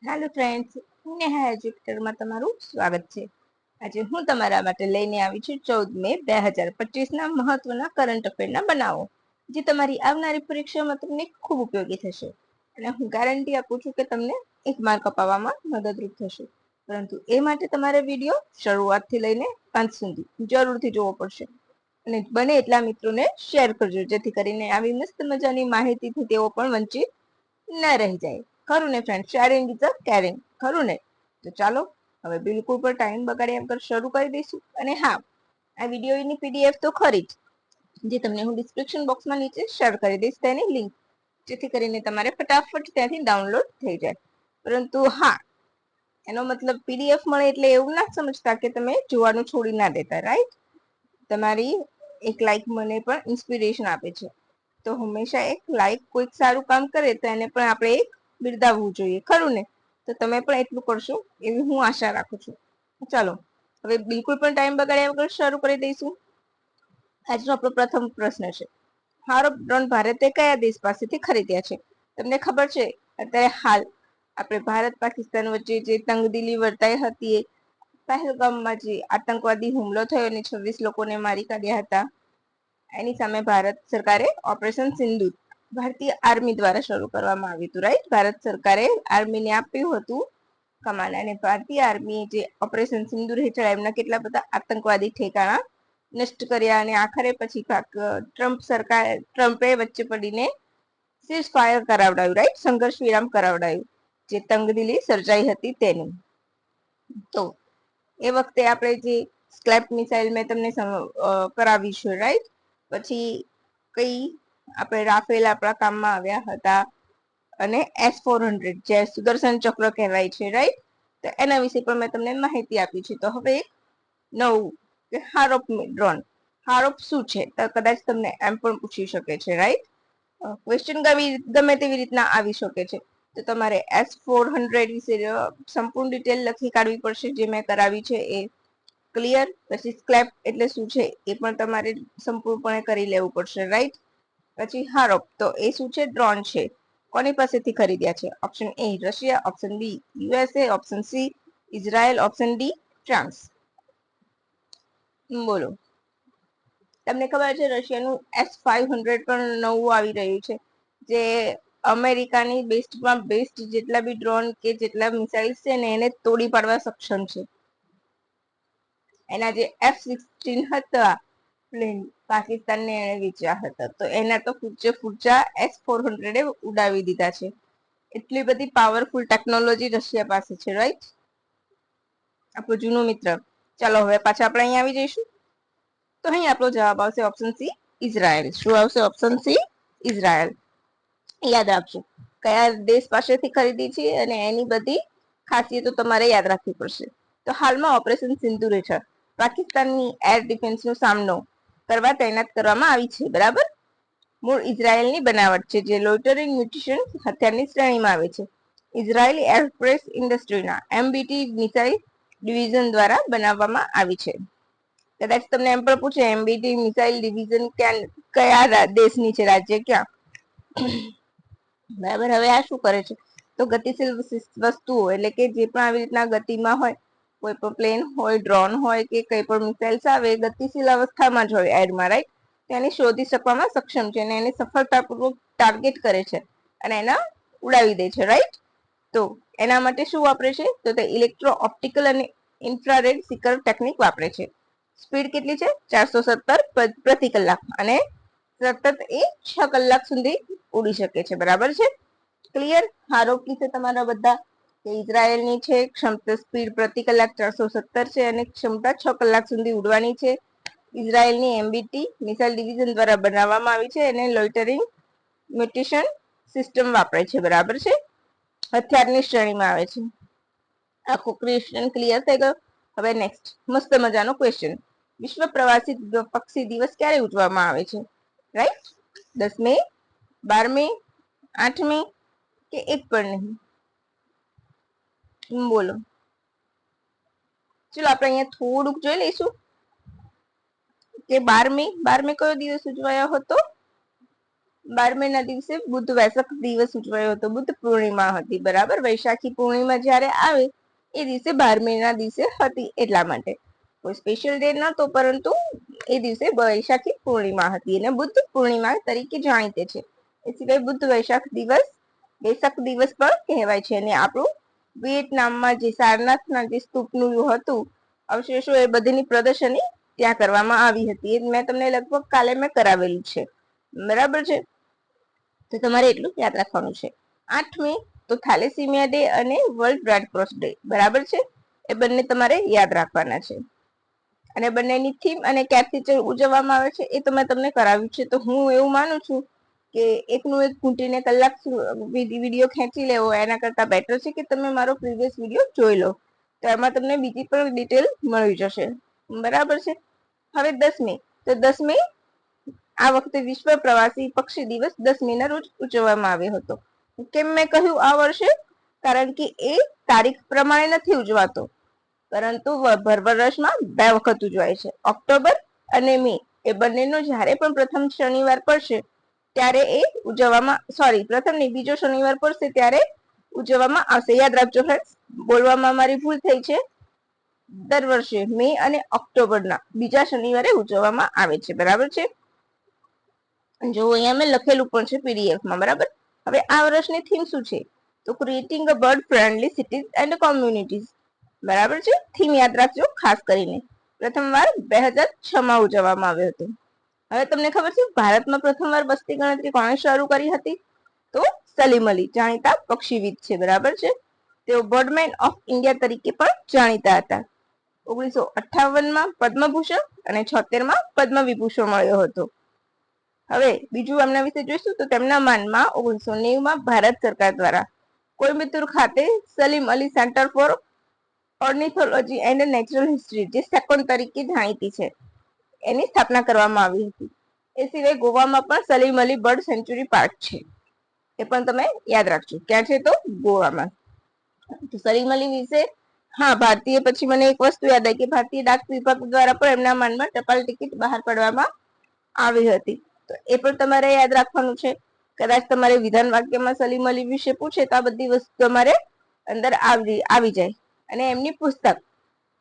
Hello friends, Neha એજ્યુકેટરમાં તમારું સ્વાગત છે. આજે હું તમારા માટે લઈને આવી છું 14 મે 2025 મહત્વના કરંટ અફેરના બનાવો, જે તમારી આવનારી પરીક્ષામાં તમને ખૂબ ઉપયોગી થશે. અને હું ગેરંટી આપું છું કે તમને 1 માર્ક અપાવવામાં મદદરૂપ થશે. પરંતુ એ માટે તમારે વિડીયો શરૂઆતથી લઈને અંત સુધી જરૂરથી જોવો પડશે. અને બને એટલા મિત્રોને શેર કરજો, જેથી કરીને આવી મસ્ત મજાની માહિતીથી તેઓ પણ વંચિત ન રહી જાય. ખરું ને friend? Sharing is a caring. ખરું ને? તો ચાલો હવે બિલકુલ પણ ટાઈમ બગાડ્યા વગર શરૂ કરી દઈશું. અને હા, આ વિડીયોની પીડીએફ તો ખરી જ, જે તમને હું ડિસ્ક્રિપ્શન બોક્સમાં નીચે શેર કરી દઈશ તેની લિંક, જેથી કરીને તમારે ફટાફટ ત્યાંથી ડાઉનલોડ થઈ જાય. પરંતુ હા, એનો મતલબ પીડીએફ મળે એટલે એવું ના સમજતા કે તમે જોવાનું છોડી ના દેતા, રાઈટ? તમારી એક લાઈક મને પણ ઇન્સ્પિરેશન આપે છે. તો હંમેશા એક લાઈક કોઈક સારું કામ કરે તો એને પણ આપણે એક બિરદાવવું જોઈએ. ખરું ને? તો તમે પણ એટલું કરશો એવી હું આશા રાખું છું. ચાલો હવે બિલકુલ પણ ટાઈમ બગાડ્યા વગર શરૂ કરી દઈશું. આજનો આપણો પ્રથમ પ્રશ્ન છે: હારો ડ્રોન ભારતે કયા દેશ પાસેથી ખરીદ્યા છે? તમને ખબર છે અત્યારે હાલ આપણે ભારત પાકિસ્તાન વચ્ચે જે તંગદિલી વર્તાઈ હતી, પહેલગામમાં જે આતંકવાદી હુમલો થયો અને 26 લોકોને મારી કાઢ્યા હતા, એની સામે ભારત સરકારે ઓપરેશન સિંદૂર ભારતીય આર્મી દ્વારા શરૂ કરવામાં આવ્યું હતું, રાઈટ? ભારત સરકારે આર્મીને આપ્યું હતું કમાન, અને ભારતીય આર્મી જે ઓપરેશન સિંદૂર હેઠળ એમના કેટલા બધા આતંકવાદી ઠેકાણા નષ્ટ કર્યા. અને આખરે પછી ટ્રમ્પે વચ્ચે પડીને સીઝ ફાયર કરાવડાવ્યું, રાઈટ? સંઘર્ષ વિરામ કરાવડાવ્યું, જે તંગદિલી સર્જાઈ હતી તેની. તો એ વખતે આપણે જે સ્ક્લેપ મિસાઇલ મેં તમને કરાવી છે, રાઈટ? પછી કઈ આપણે રાફેલ આપણા કામમાં આવ્યા હતા, અને S-400 જે સુદર્શન ચક્ર કહેવાય છે, રાઈટ? તો એના વિશે પણ મેં તમને માહિતી આપી છે. તો હવે નવું કે હારોપ ડ્રોન. હારોપ શું છે તો કદાચ તમને એમ પણ પૂછી શકે છે, રાઈટ? ક્વેશ્ચન ગમે તેવી રીતના આવી શકે છે. તો તમારે S-400 વિશે સંપૂર્ણ ડિટેલ લખી કાઢવી પડશે, જે મેં કરાવી છે એ. ક્લિયર? પછી સ્ક્લેપ એટલે શું છે એ પણ તમારે સંપૂર્ણપણે કરી લેવું પડશે, રાઈટ? પછી હારોપ, તો એ શું છે? ડ્રોન છે. કોની પાસેથી ખરીદ્યા છે? Option A Russia, option B USA, option C Israel, option D France. બોલો. તમને ખબર છે રશિયાનું S-500 પણ નવું આવી રહ્યું છે, જે અમેરિકાની બેસ્ટમાં બેસ્ટ જેટલા બી ડ્રોન કે જેટલા મિસાઇલ્સ છે ને એને તોડી પાડવા સક્ષમ છે. એના જે F-16 હતા પ્લેન, પાકિસ્તાનને એને વેચ્યા હતા, તો એના તો ફૂચા S-400 ઉડાવી દીધા છે. એટલી બધી પાવરફુલ ટેકનોલોજી રશિયા પાસે છે, રાઈટ? આપણું જૂનું મિત્ર. ચાલો હવે પાછા આપણે અહીંયા આવી જઈશું. તો અહીં આપણો જવાબ આવશે ઓપ્શન સી ઇઝરાયલ. શું આવશે? Option C Israel. યાદ રાખજો કયા દેશ પાસેથી ખરીદી છે અને એની બધી ખાસિયતો તમારે યાદ રાખવી પડશે. તો હાલમાં ઓપરેશન સિંદૂર હેઠળ પાકિસ્તાનની એર ડિફેન્સનો સામનો કરવા તૈનાત કરવામાં આવી છે, બરાબર? મૂળ ઇઝરાયેલની બનાવટ છે, જે લોઇટરિંગ મ્યુનિશન હથિયારની શ્રેણીમાં આવે છે. ઇઝરાયેલી એરસ્પેસ ઇન્ડસ્ટ્રીના MBT મિસાઇલ ડિવિઝન દ્વારા બનાવવામાં આવી છે. કદાચ તમને એમ પણ પૂછે MBT મિસાઇલ ડિવિઝન કયા દેશની છે, રાજ્ય ક્યાં? બરાબર. હવે આ શું કરે છે? તો ગતિશીલ વસ્તુઓ એટલે કે જે પણ આવી રીતના ગતિમાં હોય, કોઈ પણ પ્લેન હોય, ડ્રોન હોય કે કઈ પણ મિસાઇલ્સ આવે, ગતિશીલ અવસ્થામાં જ હોય એરમાં, રાઈટ? તેને શોધી શકવામાં સક્ષમ છે અને એને સફળતાપૂર્વક ટાર્ગેટ કરે છે અને એના ઉડાવી દે છે, રાઈટ? તો એના માટે શું વાપરે છે? તો તે ઇલેક્ટ્રો ઓપ્ટિકલ અને ઇન્ફ્રારેડ સિકર ટેકનિક વાપરે છે. સ્પીડ કેટલી છે? 470 પ્રતિ કલાક, અને સતત એ 6 કલાક સુધી ઉડી શકે છે, બરાબર છે? ક્લિયર? હારોપ વિશે તમારા બધા કે ઇઝરાયેલની છે ક્ષમતા સ્પીડ પ્રતિ કલાક 470 છે અને ક્ષમતા 6 કલાક સુધી ઉડવાની છે. ઇઝરાયેલની MBT મિસાઇલ ડિવિઝન દ્વારા બનાવવામાં આવી છે અને લોઇટરિંગ મ્યુટેશન સિસ્ટમ વાપરે છે, બરાબર છે? હથિયારની શ્રેણીમાં આવે છે. આખું ક્વેશ્ચન ક્લિયર થઈ ગયો? હવે નેક્સ્ટ મસ્ત મજાનો ક્વેશ્ચન. વિશ્વ પ્રવાસી પક્ષી દિવસ ક્યારે ઉજવવામાં આવે છે? રાઈટ? 10 મે, 12 મે, 8 મે કે એક પણ નહીં? બોલો. ચલો આપણે અહીંયા થોડુંક જોઈ લઈશું કે 12 મે કયો દિવસ ઉજવાયો હતો? 12 ના દિવસે બુદ્ધ વૈશાખ દિવસ ઉજવાયો હતો, બુદ્ધ પૂર્ણિમા હતી, બરાબર. વૈશાખી પૂર્ણિમા જ્યારે આવે એ દિવસે 12 ના દિવસે હતી, એટલા માટે કોઈ સ્પેશિયલ ડે નતો, પરંતુ એ દિવસે વૈશાખી પૂર્ણિમા હતી અને બુદ્ધ પૂર્ણિમા તરીકે જાણીતે છે. એ સિવાય બુદ્ધ વેસક દિવસ પણ કહેવાય છે. અને આપણું વિયેટનામમાં જે સારનાથના જે સ્તૂપનું હતું અવશેષો, એ બધીની પ્રદર્શની ત્યાં કરવામાં આવી હતી. એ મેં તમને લગભગ કાલે મેં કરાવેલું છે, બરાબર છે. તો તમારે એટલું યાદ રાખવાનું છે. 8મી તો થેલેસીમિયા ડે અને વર્લ્ડ રેડ ક્રોસ ડે, બરાબર છે. એ બંને તમારે યાદ રાખવાના છે. અને બંનેની થીમ અને ક્યારથી ઉજવવામાં આવે છે એ તો મેં તમને કરાવ્યું છે. તો હું એવું માનું છું કે એકનું એક ઘૂંટીને કલાક વિડીયો ખેંચી લેવો એના કરતા બેટર છે કે તમે મારો પ્રીવિયસ વિડીયો જોઈ લો, તો એમાં તમને બીજી પણ ડિટેલ મળી જશે, બરાબર છે. હવે 10મી, તો 10મી આ વખતે વિશ્વ પ્રવાસી પક્ષી દિવસ 10મી ના રોજ ઉજવવામાં આવ્યો હતો. કેમ મેં કહ્યું આ વર્ષે? કારણ કે એ તારીખ પ્રમાણે નથી ઉજવાતો, પરંતુ વર્ષમાં 2 વખત ઉજવાય છે. ઓક્ટોબર અને મે, એ બંનેનો જ્યારે પણ પ્રથમ શનિવાર પડશે ત્યારે એ ઉજવવામાં, પ્રથમ નહીં, બીજો શનિવાર પડશે ત્યારે ઉજવવામાં આવશે. યાદ રાખજો ફ્રેન્ડ્સ, બોલવામાં મારી ભૂલ થઈ છે. દર વર્ષે મે અને ઓક્ટોબરના બીજા શનિવારે ઉજવવામાં આવે છે, બરાબર છે. જો અહીંયા મેં લખેલું પણ છે પીડીએફમાં, બરાબર. હવે આ વર્ષની થીમ શું છે? તો creating a bird friendly cities and communities, બરાબર છે. થીમ યાદ રાખજો ખાસ કરીને. પ્રથમવાર 2006માં ઉજવવામાં આવ્યો હતો. હવે તમને ખબર છે ભારતમાં પ્રથમવાર વસ્તી ગણતરી કોણે શરૂ કરી હતી? તો સલીમ અલી, જાણીતા પક્ષીવિદ છે, બરાબર છે. તેઓ બર્ડમેન ઓફ ઇન્ડિયા તરીકે પણ જાણીતા હતા. 1958માં પદ્મભૂષણ અને 76માં પદ્મવિભૂષણ મળ્યો હતો. હવે બીજું એમના વિશે જોઈશું તો તેમના માનમાં 1990માં ભારત સરકાર દ્વારા કોઈમ્બતુર ખાતે Salim Ali centre for ornithology and natural history, જે સેકોન્ડ તરીકે જાણીતી છે, એની સ્થાપના કરવામાં આવી હતી. એ સિવાય ગોવામાં પણ Salim Ali bird sanctuary park છે, એ પણ તમે યાદ રાખજો. ક્યાં છે? તો ગોવામાં. તો સલીમ અલી વિશે, હા, ભારતીય, પછી મને એક વસ્તુ યાદ આવી કે ભારતીય ડાક વિભાગ દ્વારા પણ એમના માનમાં ટપાલ ટિકિટ બહાર પાડવામાં આવી હતી. તો એ પણ તમારે યાદ રાખવાનું છે. કદાચ તમારે વિધાન વાક્યમાં સલીમ અલી વિશે પૂછે તો આ બધી વસ્તુ તમારે અંદર આવી જાય. અને એમની પુસ્તક,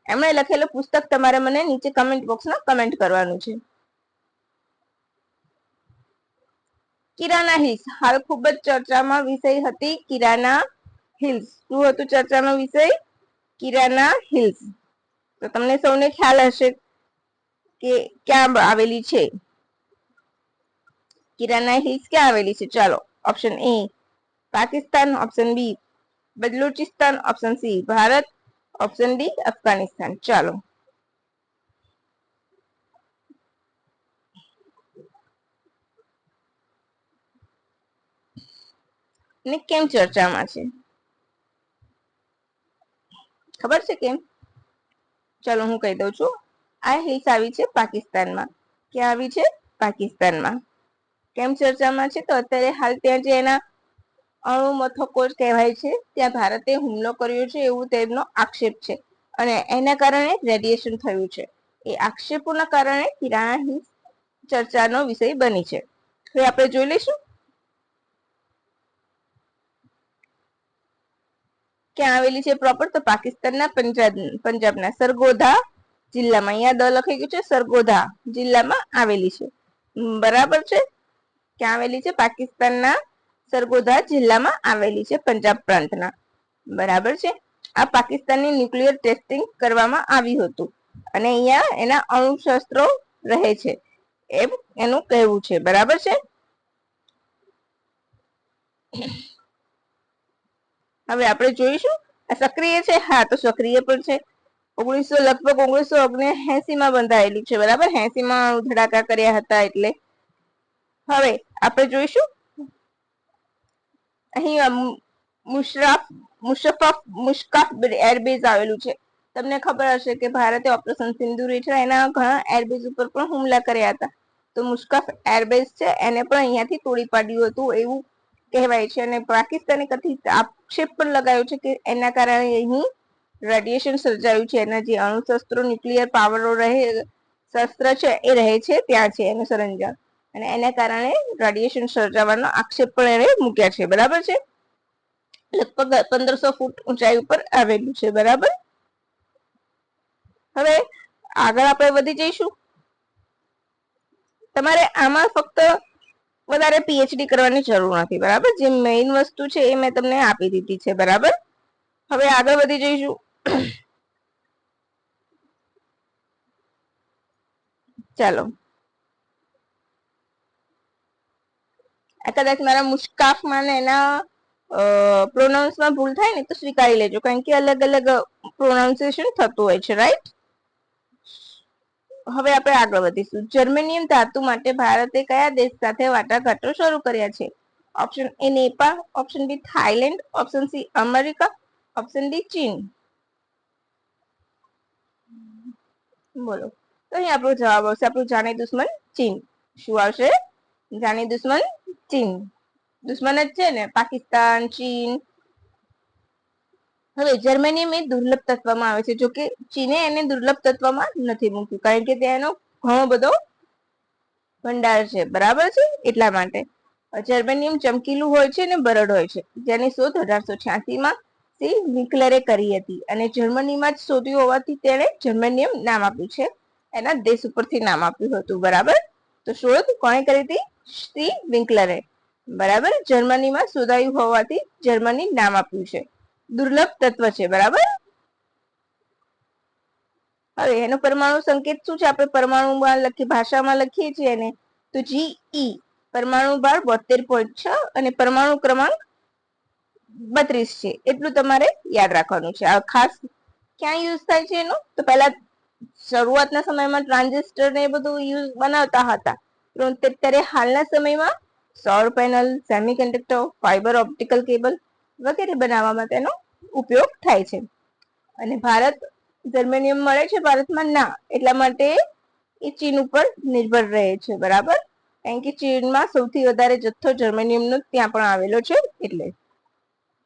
એમણે લખેલું પુસ્તક તમારે મને નીચે કમેન્ટ બોક્સમાં કમેન્ટ કરવાનું છે. કિરાના હિલ્સ હાલ ખૂબ જ ચર્ચામાં વિષય હતી. કિરાના હિલ્સ શું હતું ચર્ચાનો વિષય? કિરાના હિલ્સ. તો તમને સૌને ખ્યાલ હશે કે ક્યાં આવેલી છે કિરાના હિલ્સ? ક્યાં આવેલી છે? ચાલો, option A Pakistan, option B Balochistan, option C Bharat, option D Afghanistan. ચાલો, ને કેમ ચર્ચામાં છે? ખબર છે કેમ? ચલો હું કહી દઉં છું. આ હિલ્સ આવી છે પાકિસ્તાનમાં. ક્યાં આવી છે? પાકિસ્તાનમાં. કેમ ચર્ચામાં છે? તો અત્યારે હાલ ત્યાં જે એના અણુ મથકો કહેવાય છે ત્યાં ભારતે હુમલો કર્યો છે એવું તેમનો આક્ષેપ છે, અને એના કારણે રેડિયેશન થયું છે. એ આક્ષેપોના કારણે કિરાના હિલ્સ ચર્ચાનો વિષય બની છે. હવે આપણે જોઈ લઈશું ક્યાં આવેલી છે પ્રોપર. તો પાકિસ્તાનના પંજાબના સરગોધા જિલ્લામાં, અહીંયા દ લખાઈ ગયું છે, સરગોધા જિલ્લામાં આવેલી છે, બરાબર છે. ક્યાં આવેલી છે? પાકિસ્તાનના સરગોધા જિલ્લામાં આવેલી છે, પંજાબ પ્રાંતના, બરાબર છે. આ પાકિસ્તાનની ન્યુક્લિયર ટેસ્ટિંગ કરવામાં આવ્યું હતું અને અહીંયા એના અણુશસ્ત્રો રહે છે એમ એનું કહેવું છે, બરાબર છે. હવે આપણે જોઈશું આ સક્રિય છે. હા, તો સક્રિય પણ છે. લગભગ 1979 માં બંધાયેલું છે, બરાબર. 80 માં ધડાકા કર્યા હતા એટલે. હવે આપણે જોઈશું અહીં મુશ્કાફ એરબેઝ આવેલું છે. તમને ખબર હશે કે ભારતે ઓપરેશન સિંદૂર હેઠળ એના ઘણા એરબેઝ ઉપર પણ હુમલા કર્યા હતા. તો મુશ્કાફ એરબેઝ છે એને પણ અહીંયાથી તોડી પાડ્યું હતું એવું કહેવાય છે. અને પાકિસ્તાને કથિત આક્ષેપ પણ લગાવ્યો છે કે એના કારણે અહીં રેડિયેશન સર્જાયું છે. એના જે અણુશસ્ત્રો ન્યુક્લિયર પાવરો શસ્ત્ર છે એ રહે છે ત્યાં છે એનું સરંજામ. અને એના કારણે રેડિયેશન સર્જાવાનો આક્ષેપ પણ એને મૂક્યા છે. બરાબર છે. લગભગ 1500 ફૂટ ઊંચાઈ ઉપર આવેલું છે. બરાબર. હવે આગળ આપણે વધી જઈશું. તમારે આમાં ફક્ત વધારે પીએચડી કરવાની જરૂર નથી. બરાબર. જે મેઇન વસ્તુ છે એ મેં તમને આપી દીધી છે. બરાબર. હવે આગળ વધી જઈશું. ચાલો, આ કદાચ મારા મુશ્કાફમાં ને એના પ્રોનાઉન્સમાં ભૂલ થાય ને તો સ્વીકારી લેજો, કારણ કે અલગ અલગ પ્રોનાઉન્સિએશન થતું હોય છે. રાઈટ. હવે આપણે આગળ વધીશું. જર્મેનિયમ ધાતુ માટે ભારતે કયા દેશ સાથે વાટાઘાટો શરૂ કર્યા છે? Option A Nepal, option B Thailand, option C America, option D ચીન. બોલો. તો અહીં આપણો જવાબ આવશે આપણું જાણે દુશ્મન ચીન. શું આવશે? જાણે દુશ્મન ચીન. દુશ્મન જ છે ને પાકિસ્તાન, ચીન. હવે જર્મનિયમ એ દુર્લભ તત્વમાં આવે છે. જો કે ચીને એને દુર્લભ તત્વમાં નથી મૂક્યું, કારણ કે તેનો ઘણો બધો ભંડાર છે. બરાબર છે. એટલા માટે જર્મનિયમ ચમકીલું હોય છે અને બરડ હોય છે, જેની શોધ 1886માં સી વિક્લરે કરી હતી અને જર્મનીમાં જ શોધ્યું હોવાથી તેણે જર્મનિયમ નામ આપ્યું છે. એના દેશ ઉપરથી નામ આપ્યું હતું. બરાબર. તો શોધ કોણે કરી હતી? સી વિક્લરે. બરાબર. જર્મનીમાં શોધાયું હોવાથી જર્મની નામ આપ્યું છે. દુર્લભ તત્વ છે. બરાબર. હવે એનો પરમાણુ સંકેત શું છે? આપણે પરમાણુમાં લખીએ, ભાષામાં લખીએ છીએ એને તો GE. પરમાણુ ભાર 72.6 અને પરમાણુ ક્રમાંક 32 છે. એટલું તમારે યાદ રાખવાનું છે. આ ખાસ ક્યાં યુઝ થાય છે એનો? તો પહેલા શરૂઆતના સમયમાં ટ્રાન્ઝિસ્ટર ને એ બધું યુઝ બનાવતા હતા, પરંતુ અત્યારે હાલના સમયમાં સૌર panel, semiconductor, fibre optical cable વગેરે બનાવવામાં તેનો ઉપયોગ થાય છે. અને ભારત જર્મેનિયમ મળે છે, ભારતમાં ના, એટલા માટે એ ચીન ઉપર નિર્ભર રહે છે. બરાબર. કારણ કે ચીનમાં સૌથી વધારે જથ્થો જર્મેનિયમનો ત્યાં પણ આવેલો છે. એટલે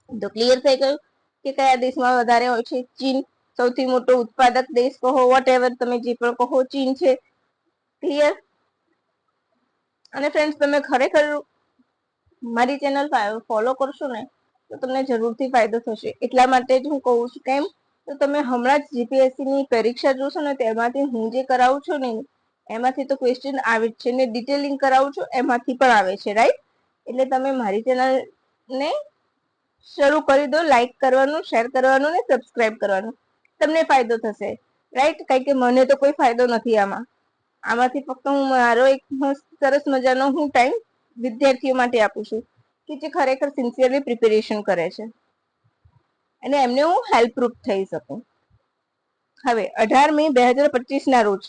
તો ક્લિયર થઈ ગયું કે કયા દેશમાં વધારે હોય છે? ચીન. સૌથી મોટો ઉત્પાદક દેશ કહો, વોટ એવર તમે જે પણ કહો, ચીન છે. ક્લિયર. અને ફ્રેન્ડ્સ, તમે ખરેખર મારી ચેનલ ફોલો કરશો ને તો તમને જરૂરથી ફાયદો થશે. એટલા માટે જ હું કહું છું. કેમ? તો તમે હમણાં જ જીપીએસસી ની પરીક્ષા જોશો ને, તેમાંથી હું જે કરાવું છું ને એમાંથી તો ક્વેશ્ચન આવે જ છે ને, ડિટેલિંગ કરાવું છું એમાંથી પણ આવે છે. રાઈટ. એટલે તમે મારી ચેનલ ને શરૂ કરી દો. લાઈક કરવાનું, શેર કરવાનું ને સબસ્ક્રાઇબ કરવાનું. તમને ફાયદો થશે. રાઈટ. કારણ કે મને તો કોઈ ફાયદો નથી આમાંથી ફક્ત હું મારો એક સરસ મજાનો હું ટાઈમ વિદ્યાર્થીઓ માટે આપું છું કે જે ખરેખર સિન્સિયરલી પ્રિપેરેશન કરે છે અને એમને હું હેલ્પરૂપ થઈ શકું. હવે 18 મે 2025 ના રોજ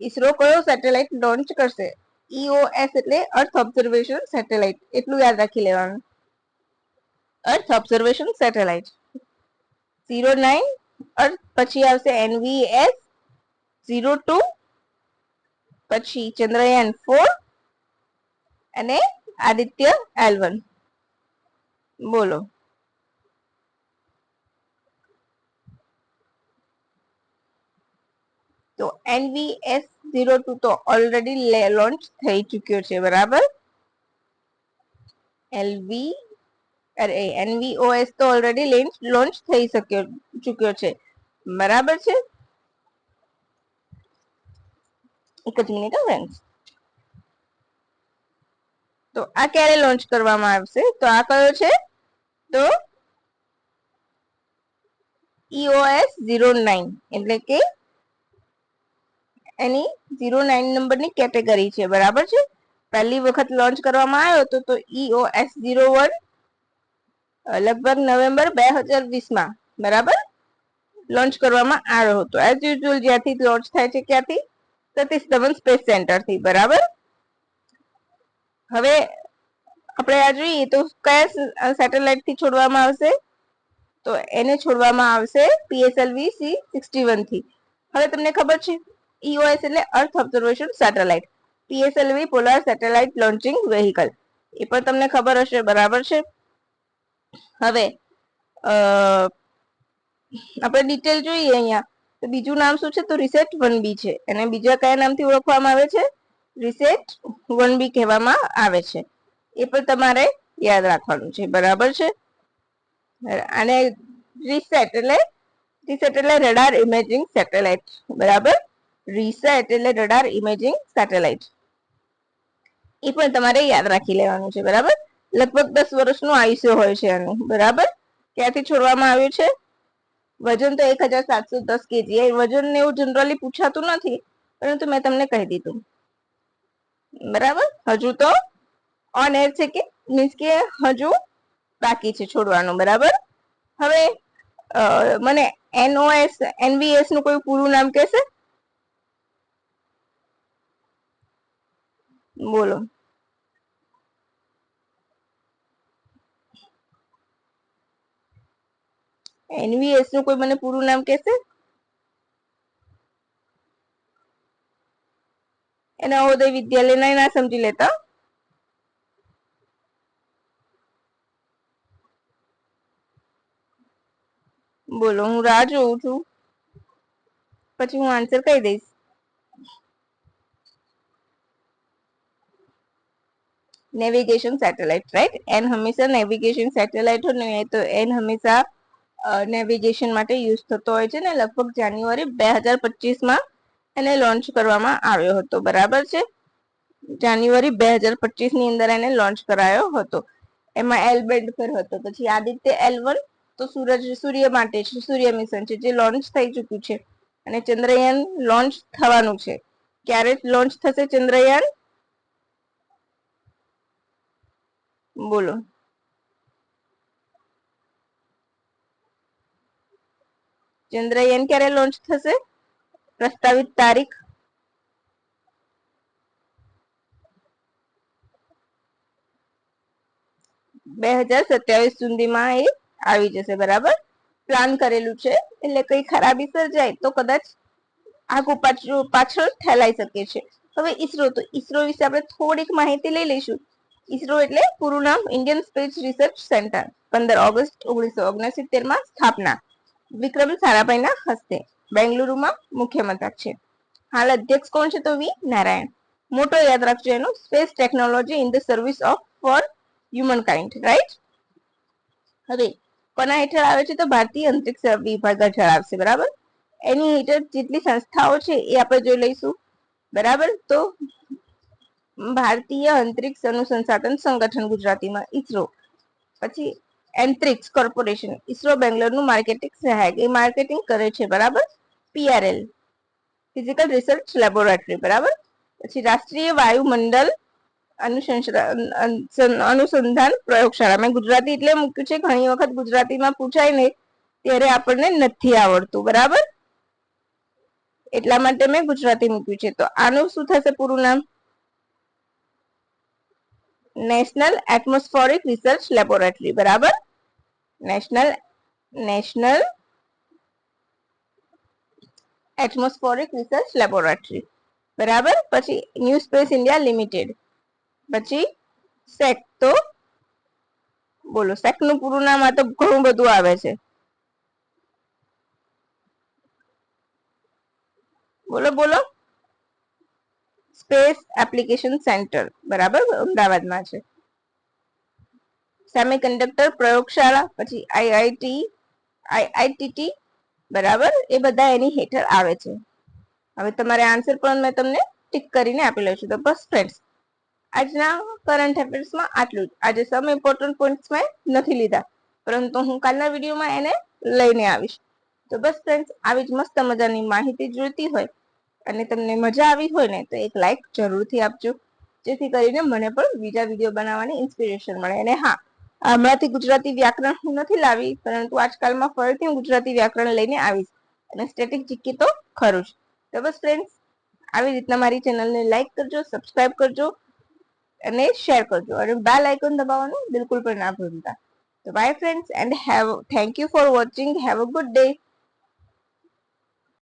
ઈસરો કયો સેટેલાઇટ લોન્ચ કરશે? EOS એટલે અર્થ ઓબ્ઝર્વેશન સેટેલાઇટ. એટલું યાદ રાખી લેવાનું. અર્થ ઓબ્ઝર્વેશન સેટેલાઇટ. 09 અર્થ, પછી આવશે NVS 02, પછી ચંદ્રયાન 4 અને આદિત્ય L1. બોલો. તો NVS 02 તો ઓલરેડી લોન્ચ થઈ ચુક્યો છે. બરાબર. NVOS તો ઓલરેડી લોન્ચ થઈ ચુક્યો છે. બરાબર છે. એક જ મિનિટ ફ્રેન્ડ્સ. તો આ ક્યારે લોન્ચ કરવામાં આવશે? તો આ કયો છે? તો EOS 09 એટલે કે એની 09 નંબરની કેટેગરી છે. બરાબર છે. પહેલી વખત લોન્ચ કરવામાં આવ્યો હતો તો EOS 01 લગભગ નવેમ્બર 2020માં બરાબર લોન્ચ કરવામાં આવ્યો હતો. એઝ યુઝ્યુઅલ જ્યાંથી લોન્ચ થાય છે ક્યાંથી? સતીશ ધવન સ્પેસ સેન્ટર થી. બરાબર. હવે આપણે આ જોઈએ તો કયા સેટેલાઇટ થી છોડવામાં આવશે? તો એને છોડવામાં આવશે PSLV C61 થી. હવે તમને ખબર છે EOS એટલે earth observation satellite, PSLV polar satellite launching vehicle, એ પણ તમને ખબર હશે. બરાબર છે. હવે આપણે ડિટેલ જોઈએ અહીંયા તો બીજું નામ શું છે? તો રિસેટ 1B છે. અને બીજા કયા નામથી ઓળખવામાં આવે છે? રીસેટ 1B કહેવામાં આવે છે. એ પણ તમારે યાદ રાખવાનું છે. બરાબર છે. અને રીસેટ એટલે રડાર ઇમેજિંગ સેટેલાઇટ. બરાબર. રીસેટ એટલે રડાર ઇમેજિંગ સેટેલાઇટ. એ પણ તમારે યાદ રાખી લેવાનું છે. બરાબર. લગભગ 10 વર્ષનું આયુષ્ય હોય છે આનું. બરાબર. ક્યાંથી છોડવામાં આવ્યું છે? વજન તો 1710 kg. વજન ને એવું જનરલી પૂછાતું નથી, પરંતુ મેં તમને કહી દીધું. બરાબર. હજુ તો ઓન એર છે, કે મીન્સ કે હજુ બાકી છે છોડવાનું. બરાબર. હવે મને એનવીએસ નું કોઈ પૂરું નામ કહેશે? બોલો. એનવીએસ નું કોઈ મને પૂરું નામ કહેશે? એના નવોદય વિદ્યાલયના ના સમજી લેતા. બોલો, હું રાહ જોઉં છું, પછી હું આન્સર કહી દઈશ. Navigation satellite, right. એન હંમેશા નેવિગેશન સેટેલાઇટ હોય ને, તો એન હંમેશા નેવિગેશન માટે યુઝ થતો હોય છે ને. લગભગ જાન્યુઆરી 2025માં એને લોન્ચ કરવામાં આવ્યો હતો. બરાબર છે. જાન્યુઆરી 2025 ની અંદર એને લોન્ચ કરાયો હતો. એમાં એલ બેન્ડ પર હતો. પછી આદિત્ય L1 તો સૂર્ય માટે છે, સૂર્ય મિશન છે, જે લોન્ચ થઈ ચુક્યું છે. અને ચંદ્રયાન લોન્ચ થવાનું છે. ક્યારે લોન્ચ થશે ચંદ્રયાન? બોલો. ચંદ્રયાન ક્યારે લોન્ચ થશે? પ્રસ્તાવિત તારીખ? 2027 સુધીમાં એ આવી જશે. બરાબર. પ્લાન કરેલું છે, એટલે કઈ ખરાબી સર્જાય તો કદાચ આગુ પાછળ ઠેલાઈ શકે છે. હવે ઈસરો, તો ઈસરો વિશે આપણે થોડીક માહિતી લઈ લઈશું. ઈસરો એટલે પૂરું નામ Indian space research centre. 15 August 1969માં સ્થાપના. વિક્રમ સારાભાઈના હસ્તે. બેંગલુરુમાં મુખ્ય મથક છે. હાલ અધ્યક્ષ કોણ છે? તો વી નારાયણ. મોટો યાદ રાખજો એનો, space technology in the service of four human kind, right. હવે કોના હેઠળ આવે છે? તો ભારતીય અંતરિક્ષ વિભાગ હેઠળ આવશે. બરાબર. એની હેઠળ જેટલી સંસ્થાઓ છે એ આપણે જોઈ લઈશું. બરાબર. તો ભારતીય અંતરિક્ષ અનુસંધાન સંગઠન, ગુજરાતીમાં ઈસરો. પછી એન્ટ્રિક્સ કોર્પોરેશન, ઈસરો બેંગ્લોરનું માર્કેટિંગ સહાયક, એ માર્કેટિંગ કરે છે. બરાબર. PRL, physical research laboratory. બરાબર. પછી રાષ્ટ્રીય વાયુમંડળ અનુસંધાન પ્રયોગશાળા. મેં ગુજરાતી એટલે મૂક્યું છે, ઘણી વખત ગુજરાતીમાં પૂછાય ને ત્યારે આપણને નથી આવડતું. બરાબર. એટલા માટે મેં ગુજરાતી મૂક્યું છે. તો આનું શું થશે પૂરું નામ? National atmospheric research laboratory. બરાબર. National atmospheric research laboratory. બરાબર. પછી ન્યૂ સ્પેસ ઇન્ડિયા લિમિટેડ. પછી સેક. તો બોલો, સેક નું પૂરું નામ? આ તો ઘણું બધું આવે છે. બોલો બોલો. Space application centre. બરાબર. અમદાવાદમાં છે. સેમિકન્ડક્ટર પ્રયોગશાળા. પછી આઈઆઈટીટી. બરાબર. એ બધા એની હેઠળ આવે છે. હવે તમારે આન્સર પણ મેં તમને ટીક કરીને આપેલો છે. તો બસ ફ્રેન્ડ્સ, આજના કરંટ અફેર્સમાં આટલું જ. આજે સમ ઇમ્પોર્ટન્ટ પોઈન્ટ્સ મેં નથી લીધા, પરંતુ હું કાલના વિડીયોમાં એને લઈને આવીશ. તો બસ ફ્રેન્ડ્સ, આવી જ મસ્ત મજાની માહિતી જોઈતી હોય અને તમને મજા આવી હોય ને, તો એક લાઈક જરૂરથી આપજો, જેથી કરીને મને પણ બીજા વિડીયો બનાવવાની ઇન્સ્પિરેશન મળે. અને હા, હમણાંથી ગુજરાતી વ્યાકરણ હું નથી લાવી, પરંતુ આજકાલમાં ફરીથી હું ગુજરાતી વ્યાકરણ લઈને આવીશ. અને સ્ટેટિક જીકે તો ખરું જ. તો બસ ફ્રેન્ડ્સ, આવી રીતના મારી ચેનલને લાઈક કરજો, સબસ્ક્રાઇબ કરજો અને શેર કરજો, અને બેલ આઇકોન દબાવવાનું બિલકુલ પણ ના ભૂલતા. તો by friends, and thank you for watching. Have a good day.